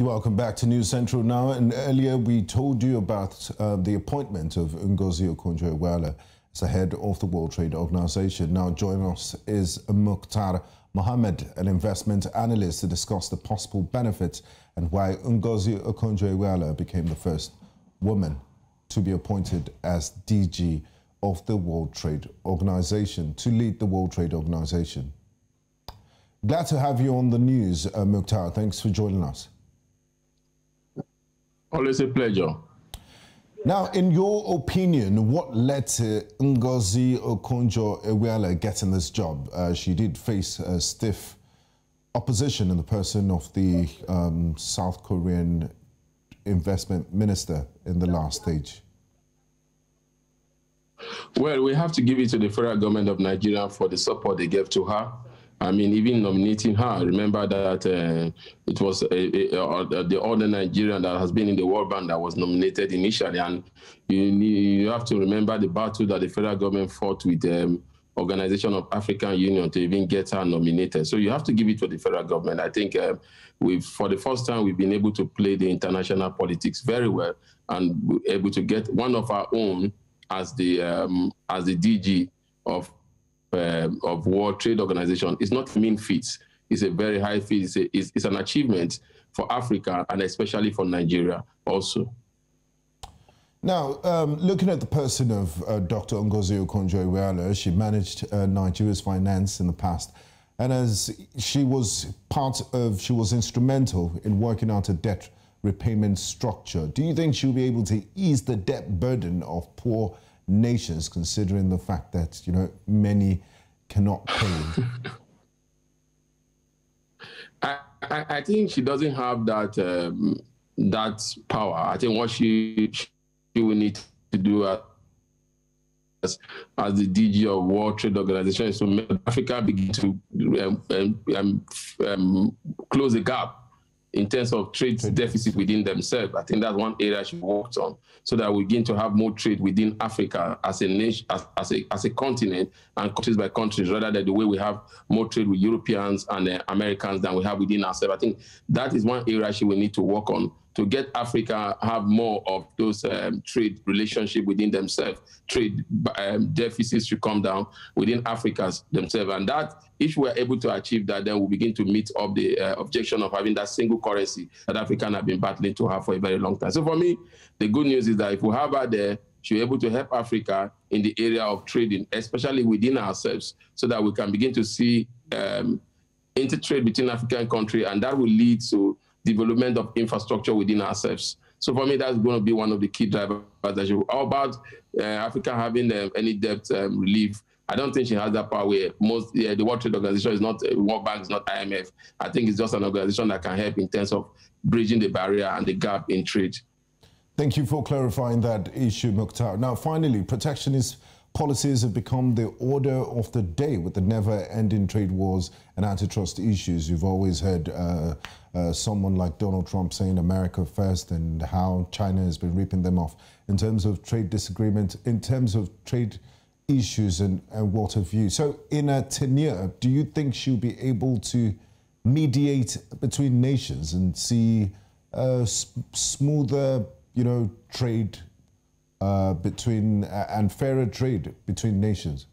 Welcome back to News Central now. And earlier we told you about the appointment of Ngozi Okonjo-Iweala as the head of the World Trade Organization. Now joining us is Muktar Muhammad, an investment analyst, to discuss the possible benefits and why Ngozi Okonjo-Iweala became the first woman to be appointed as DG of the World Trade Organization, to lead the World Trade Organization. Glad to have you on the news, Muktar. Thanks for joining us. Always a pleasure. Now, in your opinion, what led to Ngozi Okonjo-Iweala getting this job? She did face stiff opposition in the person of the South Korean investment minister in the last stage. Well, we have to give it to the federal government of Nigeria for the support they gave to her. I mean, even nominating her, remember that it was the other Nigerian that has been in the World Bank that was nominated initially. And you have to remember the battle that the federal government fought with the Organization of African Union to even get her nominated. So you have to give it to the federal government. I think for the first time, we've been able to play the international politics very well and able to get one of our own as the DG of World Trade Organization. It's not a mean feat. It's a very high feat. It's an achievement for Africa and especially for Nigeria also. Now, looking at the person of Dr. Ngozi Okonjo-Iweala, she managed Nigeria's finance in the past, and as she was instrumental in working out a debt repayment structure. Do you think she'll be able to ease the debt burden of poor nations, considering the fact that, you know, many cannot pay? I think she doesn't have that that power. I think what she will need to do as the DG of World Trade Organization is to make Africa begin to close the gap in terms of trade deficit within themselves. I think that's one area she worked on, so that we begin to have more trade within Africa as a nation, as a continent, and countries by countries, rather than the way we have more trade with Europeans and Americans than we have within ourselves. I think that is one area she will need to work on to get Africa have more of those trade relationship within themselves. Trade deficits should come down within Africa themselves, and that, if we are able to achieve that, then we'll begin to meet up the objection of having that single currency that Africans have been battling to have for a very long time. So for me, the good news is that if we have her there, she'll be able to help Africa in the area of trading, especially within ourselves, so that we can begin to see intertrade between African countries, and that will lead to development of infrastructure within ourselves. So for me, that's going to be one of the key drivers. How about Africa having any debt relief? I don't think she has that power where the World Trade Organization is not, World Bank is not IMF. I think it's just an organization that can help in terms of bridging the barrier and the gap in trade. Thank you for clarifying that issue, Muktar. Now, finally, protectionist policies have become the order of the day with the never-ending trade wars and antitrust issues. You've always heard someone like Donald Trump saying America first, and how China has been ripping them off in terms of trade disagreement, in terms of trade issues and what have you. So in a tenure, do you think she'll be able to mediate between nations and see smoother, you know, trade between and fairer trade between nations?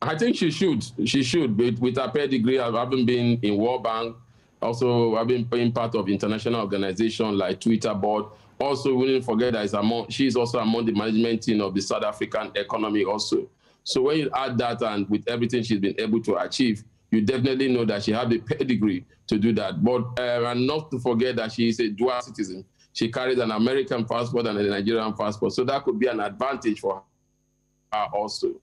I think she should. She should. With her pedigree, having been in World Bank, also having been part of international organizations like Twitter board. Also, we didn't forget that she's also among the management team of the South African economy also. So when you add that, and with everything she's been able to achieve, you definitely know that she has the pedigree to do that. But and not to forget that she is a dual citizen. She carries an American passport and a Nigerian passport. So that could be an advantage for her also.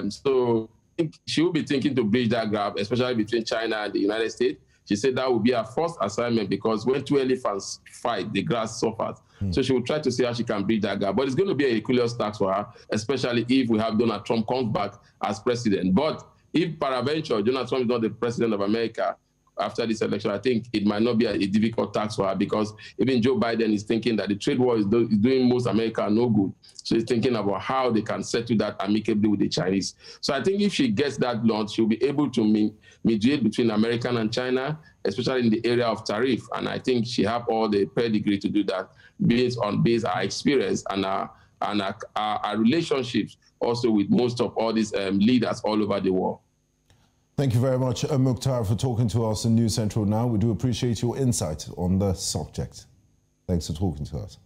So I think she will be thinking to bridge that gap, especially between China and the United States. She said that would be her first assignment, because when two elephants fight, the grass suffers. So she will try to see how she can bridge that gap. But it's going to be a Herculean task for her, especially if we have Donald Trump comes back as president. But if peradventure Donald Trump is not the president of America, after this election, I think it might not be a difficult task for her, because even Joe Biden is thinking that the trade war is doing most America no good. So he's thinking about how they can settle that amicably with the Chinese. So I think if she gets that done, she'll be able to mediate between America and China, especially in the area of tariff. And I think she have all the pedigree to do that based on our experience and our relationships also with most of all these leaders all over the world. Thank you very much, Muktar, for talking to us in News Central Now. We do appreciate your insight on the subject. Thanks for talking to us.